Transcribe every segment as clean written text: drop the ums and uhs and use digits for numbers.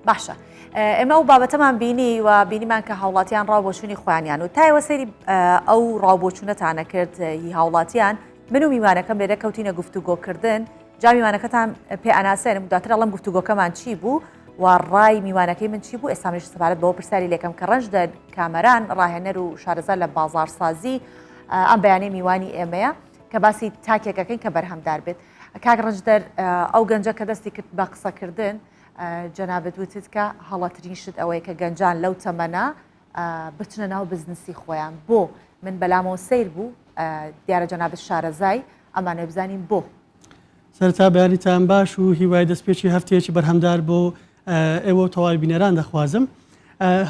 باشە ئێمە و بابەتەمان بینی و بینیمان کە هاوڵاتیان ڕاوبۆچوونی خۆیانیان و تایوە سەیری ئەو ڕاوبۆچوونەتانە کرد هی هاوڵاتیان من و میوانەکەم لێرە کەوتینە گفتوگۆکردن جا میوانەکەتان پێ ئەناسێنم دواتر ئەڵەم گفتوگۆکەمان چی بوو و ڕای میوانەکەی من چی بوو ئێستامێش سەبارەت بەوە پرسیاری لێکم کە ڕەنج کامەران ڕاهێنەر و شارەزا لە بازاڕسازی ئەم بەیانەی میوانی ئێمەیە کە باسی تاکێکەکەین کە بەرهەمدار بێت کاک ڕەنجدەر ئەو گەنجە کە دەستی کرد بە قسەکردن جەنابەت وتت کە هەڵەترین شت ئەوەیە کە گەنجان لەو تەمەنە بچنە ناو بزنسی خۆیان بۆ من بەلامەوە سیر بوو دیارە جەنابەت شارەزای ئەمانە بزانین بۆ سەرتا بەیانیتان باش و هیوای دەستپێکی هەفتەیەکی بەرهەمدار بۆ ئێوە تەواوی بینەران دەخوازم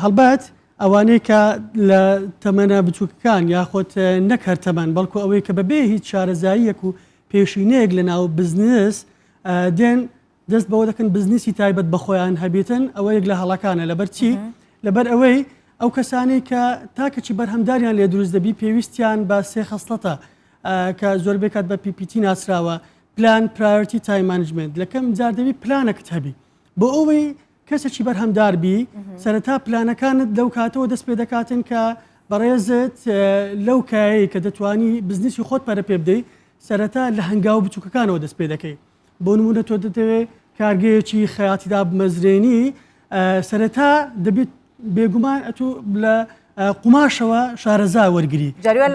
هەڵبەت ئەوانەی کە لە تەمەنە بچووکەکان یاخۆت نەک هەر تەمەن بەڵکو ئەوەی کە بەبێ هیچ شارەزاییەک و پێشینەیەک لە ناو بزنس دێن دەست بەوە دەکەن بزنسی تایبەت بە خۆیان هەبێتن ئەوە یەک لە هەڵەکانە لەبەر چی لەبەر ئەوەی ئەو کەسانی کە تاکەچی بەرهەمداریان لێ دروست دەبی پێویستیان بە سێ خەستەتە کە زۆربەی کات بە PPT ناسراوە پلان پرایۆریتی تایم مانجمنت لەکەم جار دەبی پلانەکەت هەبی بۆ ئەوەی کەسێکی بەرهەمدار بی سەرەتا پلانەکانت لەو کاتەوە دەست پێ دەکاتن کە بەڕێزت لەو کایەی کە دەتوانی بزنسی خۆت پەرە پێ بدەیت سەرەتا لە هەنگاو بچووکەکانەوە دەست پێ دەکەیت بۆ نمونە تۆ دەتەوێت کارگەیەکی خەیاتیدا بمەزرێنی سەرەتا دەبێت بێگومان ئەتو لە قماشەوە شارەزا وەرگری جاریوان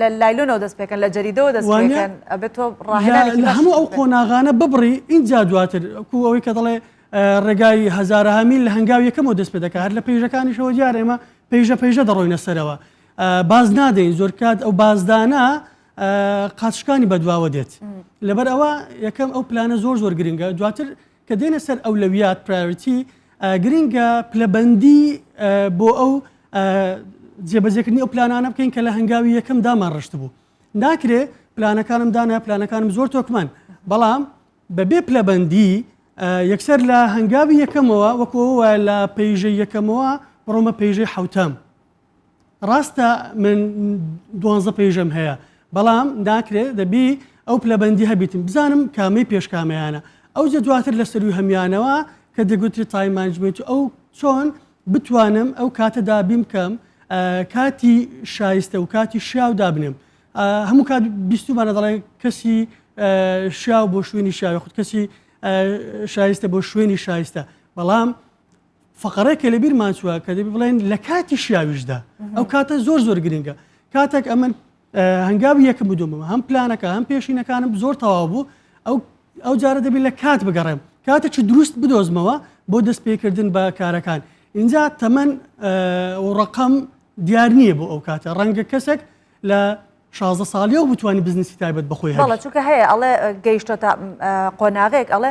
لە لایلۆنەوە دەست پێکەن لە جەریدەوە دەست پێکەن ئەبێت تۆ ڕاهێنانی لە هەموو ئەو قۆناغانە ببڕی اینجا دواتر کو ئەوەی کە دەڵێ ڕێگای هەزارە هەمیل لە هەنگاو یەکەمەوە دەست پێ دەکات هەر لە پێیژەکانیشەوە دیارە ئێمە پێیژە دەڕۆینە سەرەوە باز نادەین زۆر کات ئەو بازدانە قاچشکانی بەدواوە دێت لەبەر ئەوە یەکەم ئەو پلانە زۆر گرنگە دواتر کە دێنە سەر ئەولەویات پرایۆریتی گرنگە پلەبەندی بۆ ئەو جێبەجێکردنی ئەو پلانانە بکەین کە لە هەنگاوی یەکەم دامان ڕشت بوو ناکرێت پلانەکانم دانە پلانەکانم زۆر تۆکمان بەڵام بەبێ پلەبەندی یەکسەر لە هەنگاوی یەکەمەوە وەکوەوە لە پێیژەی یەکەمەوە بڕۆمە پێیژەی حوتەم ڕاستە من 12 پێیژەم هەیە بەڵام ناکرێت دەبی ئەو پلەبەندی هەبیتم بزانم کامەی پێشکامەیانە ئەو جە دواتر لە سەروی هەمیانەوە کە دەگوتری تایم مانجمنت ئەو چۆن بتوانم ئەو کاتە دابیم بکەم کاتی شایستە و کاتی شیاو دابنم هەموو کات بیستمانە دەڵێ کەسی شیاو بۆ شوێنی شیاوی خودت کەسی شایستە بۆ شوێنی شایستە بەڵام فقرەیەکە لە بیرمان چووە کە دەبی بڵێن لە کاتی شیاویشدا ئەو کاتە زۆر گرنگە کاتێک ئەمن هەنگاوی یەکەم بدومەوە هەم پلانەکە هەم پێشینەکانم زۆر تەواو بوو ئەو جارە دەبی لە کات بگەڕێم کاتێکی دروست بدۆزمەوە بۆ دەست پێکردن بە کارەکان اینجا تەمەن و ڕقم دیار نییە بۆ ئەو کاتە ڕەنگە کەسێک لە 16 ساڵیەوە بتوانانی بزنسی تایبەت بخۆی هەڵە چونکە هەیە ئەڵێ گەیشتۆتە قۆناغێک ئەڵێ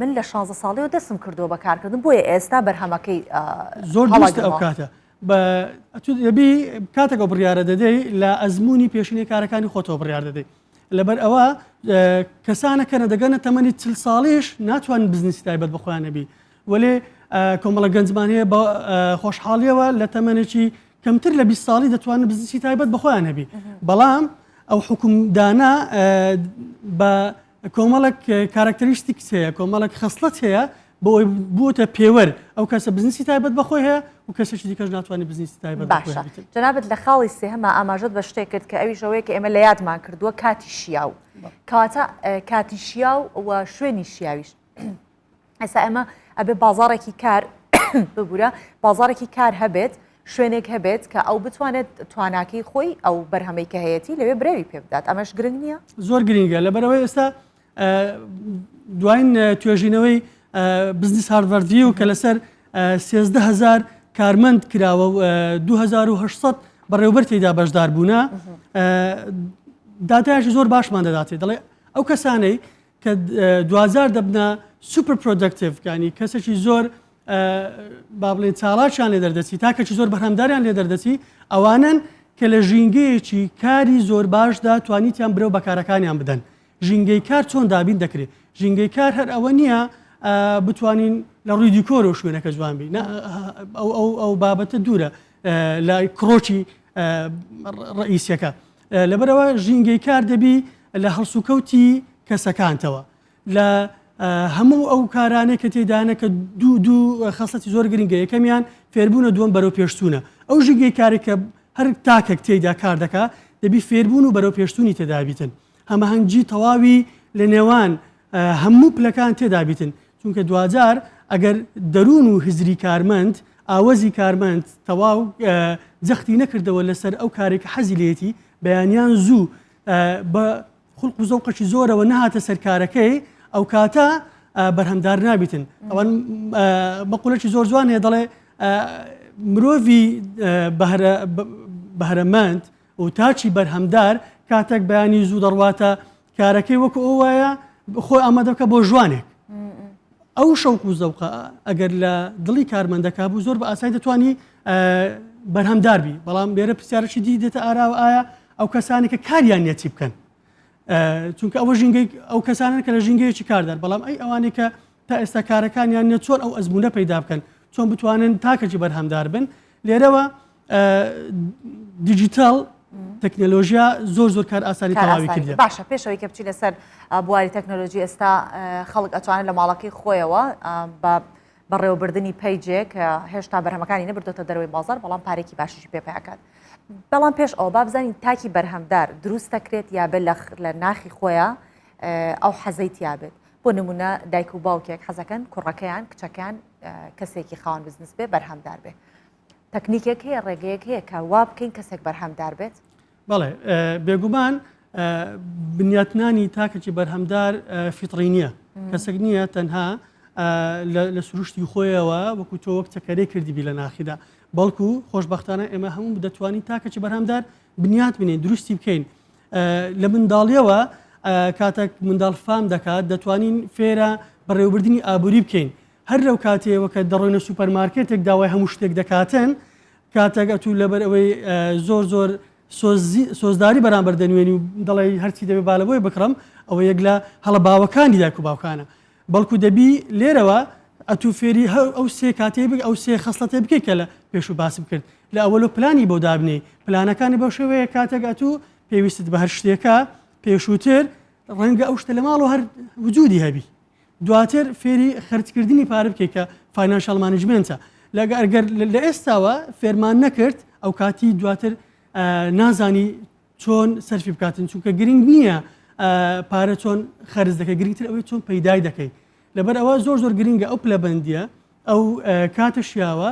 من لە 16 ساڵیەوە دەستم کردووە بە کارکردن بۆیە ئێستا بەرهەمەکەی زۆر دروستە ئەو کاتە دەبی کاتێک ئەو بڕیارە دەدەی لە ئەزمموی پێشینی کارەکانی خۆتەوە بڕیار دەدەی لەبەر ئەوە کەسانەکەنە دەگەنە تەمەنی 40 ساڵیش ناتوانن بزنسی تایبەت بخۆیان نەبی وەلێ کۆمەڵە گەنجمان هەیە بە خۆشحاڵیەوە لە تەمەنێکی کەمتر لە 20 ساڵی دەتوانن بزنسی تایبەت بخۆیان هەبی بەڵام ئەو حکومدانە بە کۆمەڵک کارکتەریستیکس هەیە کۆمەڵک خەسڵەت هەیە بۆ ئەوی بووتە پێوەەر ئەو کەسە بزنسی تایبەت بەخۆی هەیە و کەسێکی دیکەش ناتوانانی بزنسی تایبەت باشە جەنابەت لە خاڵی سێهەمە ئاماژەت بە شتێک کرد کە ئەوی ژەوەیە کە ئێمە لە یادمان کردووە کاتی شیاو کەواتە کاتی شیاو و شوێنی شیاویش ئێستا ئێمە ئەبێ بازارێکی کار ببوورە بازارێکی کار هەبێت شوێنێک هەبێت کە ئەو بتوانێت تواناکەی خۆی ئەو بەرهەمەی کە هەیەی لەوێ برەوی پێ بدات ئەمەش گرنگ نییە زۆر گرنگە لەبەرەوەی ئێستا دوایین توێژینەوەی بزنس هاروەردی و کە لەسەر 13,000 کارمەند کراوە و 2800 بەڕێوەبەر تێیدا بەشدار بوونە داتایشی زۆر باشمان دەداتێت دەڵێ ئەو کەسانەی کە دوازار دەبنە سوپر پرۆدەکتیڤ کانی کەسێکی زۆر با بڵێن چاڵاکیان لێ دەردەچی تاکەکی زۆر بەرهەمداریان لێ دەردەچی ئەوانن کە لە ژینگەیەکی کاری زۆر باشدا توانیتیان برەو بەکارەکانیان بدەن ژینگەی کار چۆن دابین دەکرێت ژینگەی کار هەر ئەوە نییە بتوانین لە ڕووی دیکۆرە و شوێنەکە جوان بی ئەو بابەتە دوورە لە کڕۆکی ڕئیسیەکە لەبەرەوە ژینگەی کار دەبی لە هەڵسوکەوتی کەسەکانتەوە لە هەموو ئەو کارانەی کە تێدانە کە دوو خەسڵەتی زۆر گرنگە یەکەمیان فێربوونە دووەم بەرەو پێشتونە ئەو ژگەی کارێک کە هەر تاکێک تێیدا کار دەکا دەبی فێربوون و بەرەو پێشتونی تێدابیتن هەمەهەنگجی تەواوی لە نێوان هەموو پلەکان تێدابیتن چونکە دوجار ئەگەر دەروون و هزری کارمەند ئاوەزی کارمەند تەواو جەختی نەکردەوە لەسەر ئەو کارێک حەزی لێتی بەیانیان زوو بە خوڵق و زەوقەشی زۆرەوە نەهاتە سەرکارەکەی ئەو کاتە بەرهەمدار نابیتن ئەوان بەقولەکی زۆر جوان هەیە دەڵێ مرۆڤی بەهرەمەند و تاچی بەرهەمدار کاتێک بەیانی زوو دەڕواتە کارەکەی وەکو ئەو وایە خۆی ئامادەکە بۆ ژوانێک ئەو شەوق و زەوقە ئەگەر لە دڵی کارمەندەکە بوو زۆر بە ئاسایی دەتوانی بەرهەمداربی بەڵام لێرە پرسیارەی دی دێتە ئاراوە ئایا ئەو کەسانی کە کاریان نیە چی بکەن چونکە ئەوە ژینگەی ئەو کەسانن کە لە ژینگەیەکی کاردار بەڵام ئەی ئەوانەی کە تا ئێستا کارەکانیان نە چۆن ئەو ئەزمونە پەیدا بکەن چۆن بتوانن تاکەجی بەرهەمدار بن لێرەوە دیجیتال تەکنۆلۆژیا زۆر کار ئاسانی تەواوی کردێ باشە پێشەوەی کە بچینە سەر بواری تەکنۆلۆژی ئێستا خەڵک ئەتوانێت لە ماڵەکەی خۆیەوە بەڕێوەبردننی پیجێک هێشتا بەرهەمەکانی نەبردۆتە دەروی بازار بەڵام پارێکی باشیشی پێپیاکات بەڵام پێش ئەو با بزانین تاکی بەرهەمدار دروست دەکرێت یا بێت لە ناخی خۆیە ئەو حەزەیت یابێت بۆ نمونە دایک و باوکێک حەزەکەن کوڕەکەیان کچەکان کەسێکی خاوەن بزنس بێ بەرهەمدار بێ تەکنیکێک هەیە ڕێگەیەک هەیە کە وا بکەین کەسێک بەرهەمدار بێت بەڵێ بێگومان بنیاتنانی تاکەی بەرهەمدار فیتڕی نییە کەسێک نییە تەنها لە سروشتی خۆیەوە وەکو تۆ وەک چەکەرەی کردیبی لە ناخیدا بەڵکو خۆشببختانە ئێمە هەموو دەتوانین تاکەی بەرهەمدار بنیات بنین دروستی بکەین لە منداڵیەوە کاتێک منداڵ فام دەکات دەتوانین فێرە بەڕێوەبردننی ئابووری بکەین هەر لەو کاتێەوە کە دەڕۆینە سوپەرمارکێتێک داوای هەموو شتێک دەکاتن کاتێک ئەتوو لەبەر ئەوەی زۆر سۆزداری بەرامبەر دەنوێنی و دەڵێ هەرچی دەبێ بالەبۆی بکڕم ئەوە یەک لە هەڵە باوەکانی دایک و باوکانە بەڵکو دەبی لێرەوە ئەتوو فێری ئەو سێ کاتێ ئەو سێ خەسڵەتێ بکەیت کە لە پێش و باسم کرد لە ئەوەلو پلانی بۆ دابنێ پلانەکانی بەو شێوەیە کاتێک ئەتوو پێویستت بە هەر شتێکە پێشووتر ڕەنگە ئەو شتە لە ماڵ و هەر وجودی هەبی دواتر فێری خەرجکردنی پارە بکەیت کە فاینانشال مانجمنتە ئەگەر لە ئێستاوە فێرمان نەکرد ئەو کاتی دواتر نازانی چۆن سەرفی بکاتن چونکە گرنگ نییە پارە چۆن خەرج دەکەی گرنگتر ئەوەی چۆن پەیدای دەکەی لەبەر ئەوە زۆر گرنگە ئەو پلەبەندیە ئەو کاتە شیاوە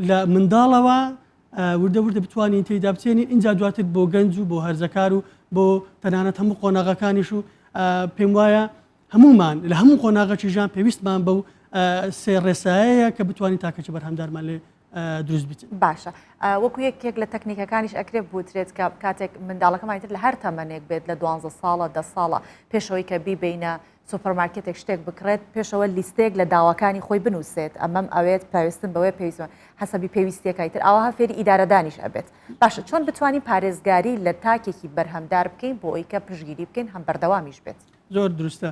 لە منداڵەوە وردە بتوانین تێیدا بچێنی اینجا دواتر بۆ گەنج و بۆ هەرزەکار و بۆ تەنانەت هەموو قۆناغەکانیش و پێم وایە هەمومان لە هەموو قۆناغەکی ژیان پێویستمان بەو سێ ڕێسایەیە کە بتوانین تاکەی بەرهەمدارمان لێ دروست بیت باشە وەکو یەکێک لە تەکنیکەکانیش ئەکرێت بوترێت کە کاتێک منداڵەکەمانیتر لە هەر تەمەنێک بێت لە 12 ساڵە 10 ساڵە پێشەوەی کە بیبینە سوپەرمارکێتێک شتێک بکرێت پێشەوە لیستێک لە داواکانی خۆی بنووسێت ئەمەم ئەوێت پێویستن بەوەی پێویستن حەسەبی پێویستیەکەی تر ئەوها فێری ئیدارەدانیش ئەبێت باشە چۆن بتوانین پارێزگاری لە تاکێکی بەرهەمدار بکەین بۆ ئەوی کە پشگیری بکەین هەم بەردەوامیش بێت زۆر دروستە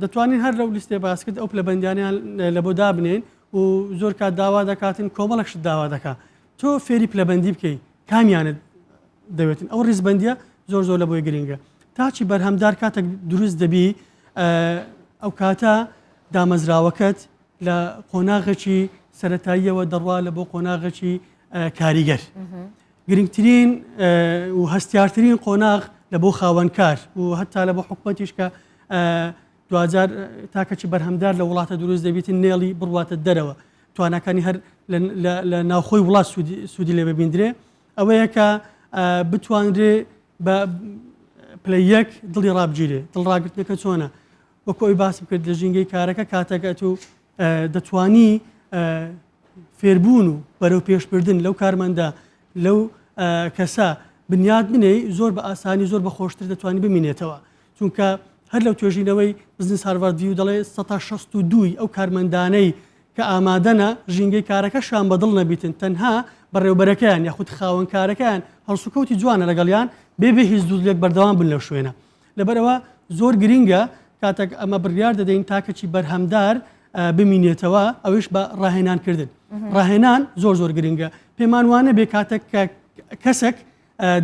دەتوانین هەر لەو لیستێ باس کرد ئەو پلەبەندیانیان لە بۆ دابنێن و زۆر کات داوا دەکاتن کۆمەڵەکشت داوا دەکات تۆ فێری پلەبەندی بکەیت کامیانت دەوێتن ئەو ڕیزبەندیە زۆر لە بۆی گرنگە تاچی بەرهەمدار کاتێک دروست دەبی ئەو کاتە دامەزراوەکەت لە قۆناغێکی سەرەتاییەوە دەڕوا لە بۆ قۆناغێکی کاریگەر گرنگترین و هەستیارترین قۆناغ لە بۆ خاوەنکار و هەتا لە بۆ حکومەتیش کە دوجار تاکەی بەرهەمدار لە وڵاتە دروست دەبێتن نێڵی بڕواتە دەرەوە توانەکانی هەر لە ناوخۆی وڵات سوودی لێ ببیندرێ ئەوەیە کە بتوانرێ بە پلەیەک دڵی ڕابگیرێ دڵڕاگرتنەکە چۆنە وەکو ئەوی باسم کرد لە ژینگەی کارەکە کاتەکە تو دەتوانی فێربوون و بەرەو پێشبردن لەو کارمەندە لەو کەسە بنیاد بنێ زۆر بە ئاسانی زۆر بە خۆشتر دەتوانی بمینێتەوە چونکە هەر لەو توێژینەوەی بزنس هارڤارد و دەڵێ 1962 ئەو کارمەندانەی کە ئامادەنە ژینگەی کارەکەشان بەدڵ نەبیتن تەنها بەڕێوبەرەکەیان یاخود خاوەنکارەکەیان هەڵسوکەوتی جوانە لەگەڵیان بێ هیچ دوودلێک بەردەوام بن لەو شوێنە لەبەرەوە زۆر گرینگە کاتێک ئەمە بڕیار دەدەین تاکەی بەرهەمدار بمینێتەوە ئەوش بە ڕاهێنانکردن ڕاهێنان زۆر گرینگە پێمان وانە بێ کاتێک کەسێک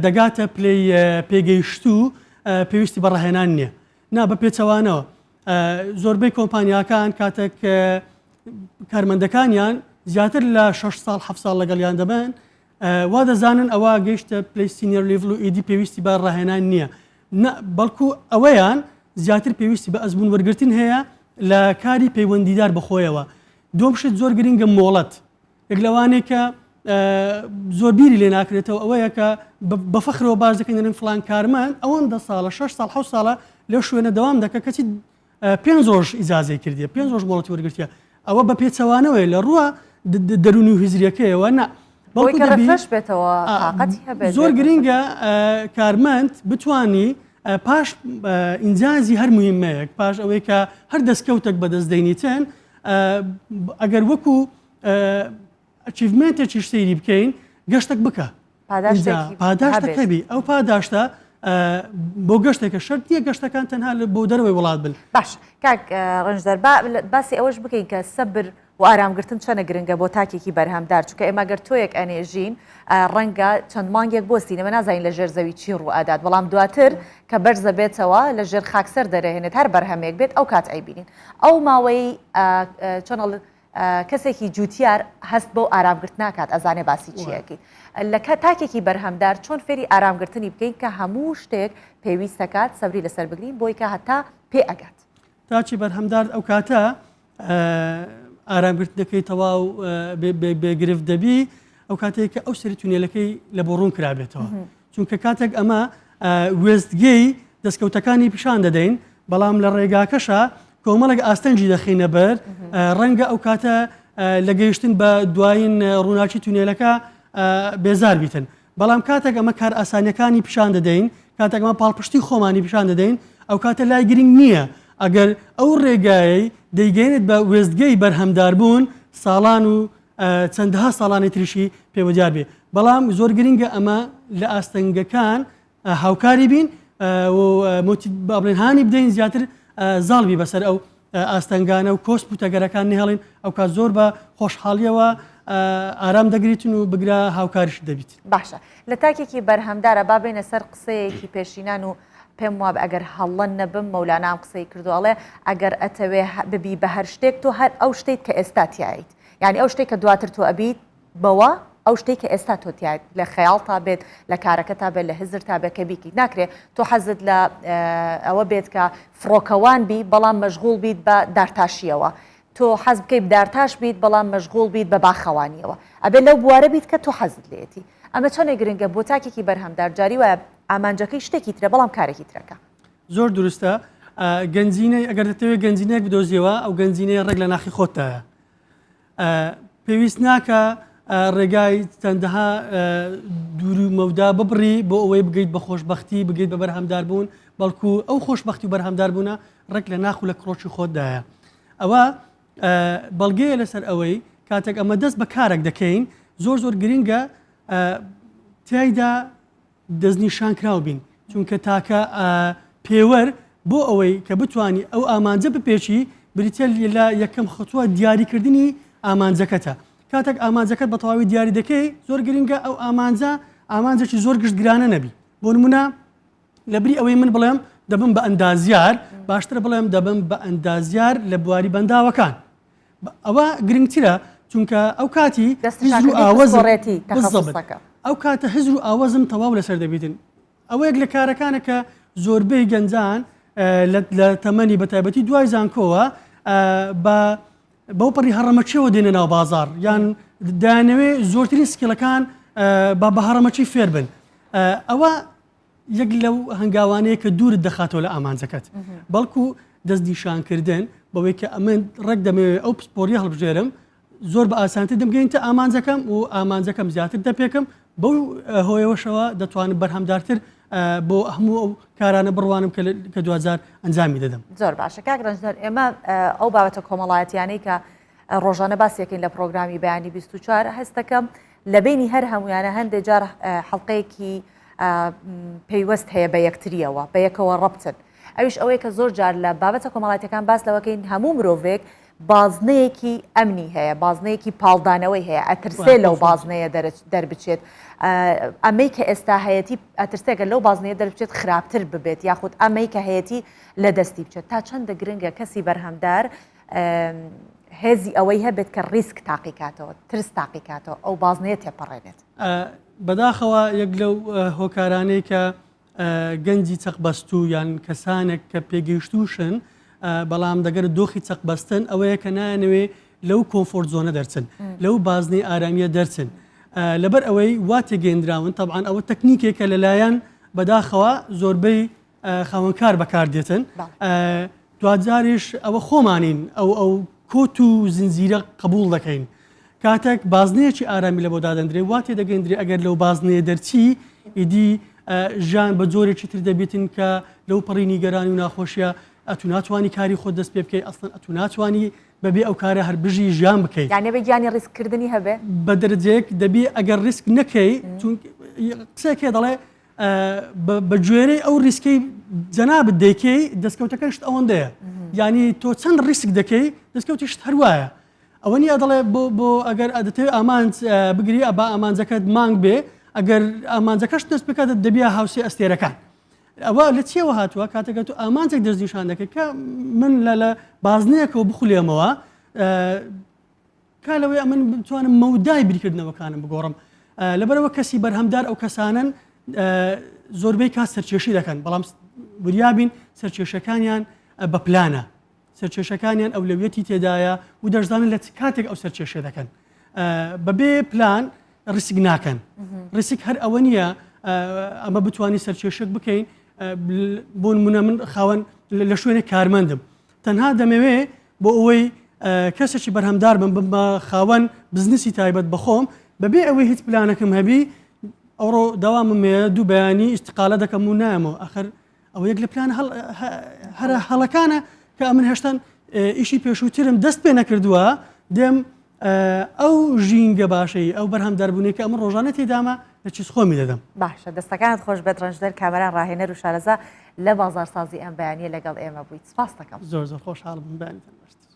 دەگاتە پێگەیشت و پێویستی بە ڕاهێنان نییە نا بە پێچەوانەوە زۆربەی کۆمپانیاکان کاتێک کارمەندەکانیان زیاتر لە 6 ساڵ 7 ساڵ لەگەڵیان دەبن وا دەزانن ئەوە گەیشتە پلی سینیەر لیڤل و ئیدی پێویستی بە ڕاهێنان نییە بەڵکو ئەوەیان زیاتر پێویستی بە ئەزمون وەرگرتن هەیە لە کاری پەیوەندیدار بەخۆیەوە دوم شت زۆر گرنگە مۆڵەت یەک لەوانەیە کە زۆر بیری لێ ناکرێتەوە ئەوەیە کە بە فەخرەوە باز دەکەن فڵان کارمەند ئەوەندە ساڵە 6 ساڵ 7 ساڵە لەو شوێنە دەوام دەکە کەچی 5 ڕۆژ ئیجازەی کردیە 5 ڕۆژ مۆڵەتی وەرگرتیە ئەوە بە پێچەوانەوەی لە ڕووە دەرونی و هیزریەکەیەوە نا زۆر گرنگە کارمەند بتوانی پاش ئینجازی هەر مهمەیەک پاش ئەوەی کە هەر دەستکەوتێک بەدەستدەینیتن ئەگەر وەکو ئەچیڤمنتێکی سەیری بکەین گەشتێک بکە پاداشتەکەبی ئەو پاداشتە بۆ گەشتێکە شەرت نیە گەشتەکان تەنها بۆ دەرەوەی وڵات بن باش کاک ڕەنجدەر باسی ئەوەش بکەین کە سەبر و ئارامگرتن چەنە گرنگە بۆ تاکێکی بەرهەمدار چونکە ئێمە گەر تۆیەک ئەنێژین ڕەنگە چەند مانگێک بۆستی نەمە نازانین لە ژێر زەوی چی ڕوو ئادات بەڵام دواتر کە بەرزە بێتەوە لە ژێر خاکسەر دەرەهێنێت هەر بەرهەمێک بێت ئەو کات ئەیبینین ئەو ماوەی چۆنەڵ کەسێکی جوتیار هەست بۆ ئارامگرتن ناکات ئەزانێ باسی چیەکی لە تاکێکی بەرهەمدار چۆن فێری ئارامگرتنی بکەین کە هەموو شتێک پێویستەکات سەبری لەسەر بگرین بۆی کە هەتا پێ ئەگات تاچی بەرهەمدار ئەو کاتە ئارامگرتنەکەی تەواو بێگرفت دەبی ئەو کاتێک کە ئەو سەری تونێلەکەی لە بۆ ڕوون کرابێتەوە چونکە کاتێک ئەمە وێستگەی دەستکەوتەکانی پیشان دەدەین بەڵام لە ڕێگاکەشە کۆمەڵێک ئاستەنجی دەخینە بەر ڕەنگە ئەو کاتە لە گەیشتن بە دوایین ڕووناچی تونێلەکە بێزار بیتن بەڵام کاتێک ئەمە کار ئاسانیەکانی پیشان دەدەین کاتێک ئەمە پاڵپشتی خۆمانی پیشان دەدەین ئەو کاتە لای گرنگ نییە ئەگەر ئەو ڕێگایی دەیگەێنێت بە وێستگەی بەرهەمدار بوون ساڵان و چەندەها ساڵانی تریشی پێوەجار بێ بەڵام زۆر گرنگە ئەمە لە ئاستەنگەکان هاوکاری بین بڵێنهانی بدەین زیاتر زاڵبی بەسەر ئەو ئاستەنگانە و کۆست بوتەگەرەکان نهێڵین ئەو کات زۆر بە خۆشحاڵیەوە ئارام دەگریتن و بگرا هاوکاریش دەبیت باشە لە تاکێکی بەرهەمدارە با بینە سەر قسەیەکی پێشینان و پێم وابە ئەگەر هەڵەن نەبم مەولانام قسەی کردوڵێ ئەگەر ئەتەوێ ببی بە هەر شتێک تۆ هەر ئەو شتێک کە ئێستا تاییت یعنی ئەو شتێک کە دواتر تۆ ئەبیت بەوە ئەو شتێک کە ئێستا تۆ تاییت لە خەیاڵ تا بێت لە کارەکە تا بێت لە هزر تا بێت کە بیکی ناکرێت تۆ حەزت لە ئەوە بێت کە فڕۆکەوان بی بەڵام مەشغوڵ بیت بە دارتاشیەوە تۆ حەز بکەیت دارتاش بیت بەڵام مەشغوڵ بیت بە باخەوانیەوە ئەبێت لەو بوارە بیت کە تۆ حەزت لێتی ئەمە چۆنێ گرنگە بۆ تاکێکی بەرهەمدار جاری وایە ئامانجەکەی شتێکی ترە بەڵام کارێکی ترەکە زۆر دروستە گەنجینەی ئەگەر دەتەوێت گەنجینەیەک بدۆزیەوە ئەو گەنجینەیە ڕێک لە ناخی خۆتایە پێویست ناکە ڕێگای چەندەها دوور و مەودا ببڕی بۆ ئەوەی بگەیت بە خۆشببختی بگەیت بە بەرهەمدار بوون بەڵکو ئەو خۆشببختی و بەرهەمدار بوونە ڕێک لە ناخ و لە کڕۆکی خۆتدایە ئەوە بەڵگەیە لەسەر ئەوەی کاتێک ئەمە دەست بە کارێک دەکەین زۆر گرنگە تایدا دەستنیشانکرااو بین چونکە تاکە پێوەەر بۆ ئەوەی کە بتانی ئەو ئامانجە بپێچی بریتە لە یەکەم خەتووە دیاریکردنی ئامانجەکەتە کاتێک ئامانجەکەت بە تەواوی دیاری دەکەی زۆر گرنگە ئەو ئامانجێکی زۆر گشتگرانە نەبی بۆ نمونە لە بری ئەوەی من بڵێم دەبم بە ئەندازیار باشتر بڵێم دەبم بە ئەندازیار لە بواری بەنداوەکان ئەوە گرنگترە چونکە ئەو کاتی ئەو کاتە هزر و ئاوەزم تەواو لەسەر دەبیتن ئەوەیەک لە کارەکانە کە زۆربەی گەنجان لە تەمەنی بەتایبەتی دوای زانکۆوە بەو پەڕی هەڕەمەچیەوە دێنە ناو بازار یان دایانەوێ زۆرترین سکیلەکان بە هەڕەمەچی فێر بن ئەوە یەک لەو هەنگاوانەیە کە دوورت دەخاتەوە لە ئامانجەکەت بەڵکو دەستنیشانکردن بەوەی کە ئەمن ڕێک دەمەوێت ئەو پسپۆری هەڵبژێرم زۆر بە ئاسانتر دەمگەینتە ئامانجەکەم و ئامانجەکەم زیاتر دەپێکم بەو هۆیەوەشەوە دەتوانم بەرهەمدارتر بۆ هەموو ئەو کارانە بڕوانم کە دوزار ئەنجامی دەدەم زۆر باشە کاک ڕەنجدەر ئێمە ئەو بابەتە کۆمەڵایەتیانەی کە ڕۆژانە باسیەکەین لە پرۆگرامی بەیانی 24 هەست دەکەم لە بینی هەر هەمویانە هەندێک جار حەڵقەیەکی پەیوەست هەیە بە یەکتریەوە بە یەکەوە ڕەبتن ئەویش ئەوەیە کە زۆر جار لە بابەتە کۆمەڵایەتەکان باس لەوەکەین هەموو مرۆڤێک بازنەیەکی ئەمنی هەیە بازنەیەکی پاڵدانەوەی هەیە ئەترسێ لەو بازنەیە دەربچێت ئەمەی کە ئێستا هەیەی ئەترسێکە لەو بازنەیە دەربچێت خراپتر ببێت یاخود ئەمەی کە هەیەی لە دەستی بچێت تا چەندە گرنگە کەسی بەرهەمدار هێزی ئەوەی هەبێت کە ریسک تاقیکاتەوە ترس تاقیکاتەوە ئەو بازنەیە تێپەڕێنێت بەداخەوە یەک لەو هۆکارانەی کە گەنجی چەقبەستوو یان کەسانێک کە پێگەیشتوشن بەڵام دەگەر دۆخی چەقبەستن ئەوەیە کە نایەنەوێ لەو کۆمفۆرت زۆنە دەرچن لەو بازنەی ئارامیە دەرچن لەبەر ئەوەی وا تێگەیەندراون تەبعاً ئەوە تەکنیکێکە لەلایەن بەداخەوە زۆربەی خاوەنکار بەکاردێتن دوجاریش ئەوە خۆمانین ئەو کۆت و زنجیرە قبول دەکەین کاتێک بازنەیەکی ئارامی لە بۆ دادەندرێ وا تێدەگەیەندرێ ئەگەر لەو بازنەیە دەرچی ئیدی ژیان بە جۆرێکی تر دەبێتن کە لەو پەڕی نیگەرانی و ناخۆشیە ئەتو ناتوانانی کاری خۆت دەست پێ بکەیت ئەسڵەن ئەتو ناتوانانی بەبێ ئەو کارە هەر بژی ژیان بکەیت یانێ بە گیانی ڕیسکردنی هەبێ بە دەرەجەیەک دەبێ ئەگەر ریسک نەکەی قسێکێ دەڵێ بە گوێرەی ئەو ریسکەی جەنابەت دەیکەی دەستکەوتەکەشت ئەوەندەیە ینی تۆ چەند ریسک دەکەی دەستکەوتیشت هەروایە ئەوە نیە دەڵێ بۆ ئەگەر ئەدەتەوێت ئامانج بگری ئەبا ئامانجەکەت مانگ بێ ئەگەر ئامانجەکەش دەست بکات دەبێ هاوسێ ئەستێرەکان ئەوە لە چیەوە هاتووە کاتێکە تو ئامانجێک دەستنیشان دەکەی کە من لە بازنەیەکەوە بخولێمەوە کالەوەی ئەمن بتوانم مەودای بیرکردنەوەکانم بگۆڕم لەبەرەوە کەسی بەرهەمدار ئەو کەسانن زۆربەی کات سەرکێشی دەکەن بەڵام وریابین سەرکێشەکانیان بە پلانە سەرکێشەکانیان ئەولەویەتی تێدایە و دەشدانن لە کاتێک ئەو سەرکێشە دەکەن بەبێ پلان ڕیسک ناکەن ڕیسک هەر ئەوە نییە ئەمە بتوانانی سەرکێشێک بکەین بۆ نمونە من خاوەن لە شوێنێک کارمەندم تەنها دەمەوێ بۆ ئەوەی کەسێکی بەرهەمدار بم بە خاوەن بزنسی تایبەت بەخۆم بەبێ ئەوەی هیچ پلانەکەم هەبی ئەوڕۆ داوامم دوو بەیانی ئیستقالە دەکەم و نایەمەوە ئەخر ئەو یەک لە پلان هەر هەڵەکانە کە ئەمن هێشتان ئیشی پێشووترم دەست پێ نەکردووە دێم ئەو ژینگە باشەی ئەو بەرهەمداربوونی کە ئەمە ڕۆژانە تێدامە لە چیز خۆمی دەدەم باشە دەستەکانت خۆش بێت ڕەنجدەر کامەران ڕاهێنەر و شارەزا لە بازارسازی ئەم بەیانیە لەگەڵ ئێمە بوویت سپاس دەکەم زۆر خۆشحاڵ بم بەیانیتان باشتر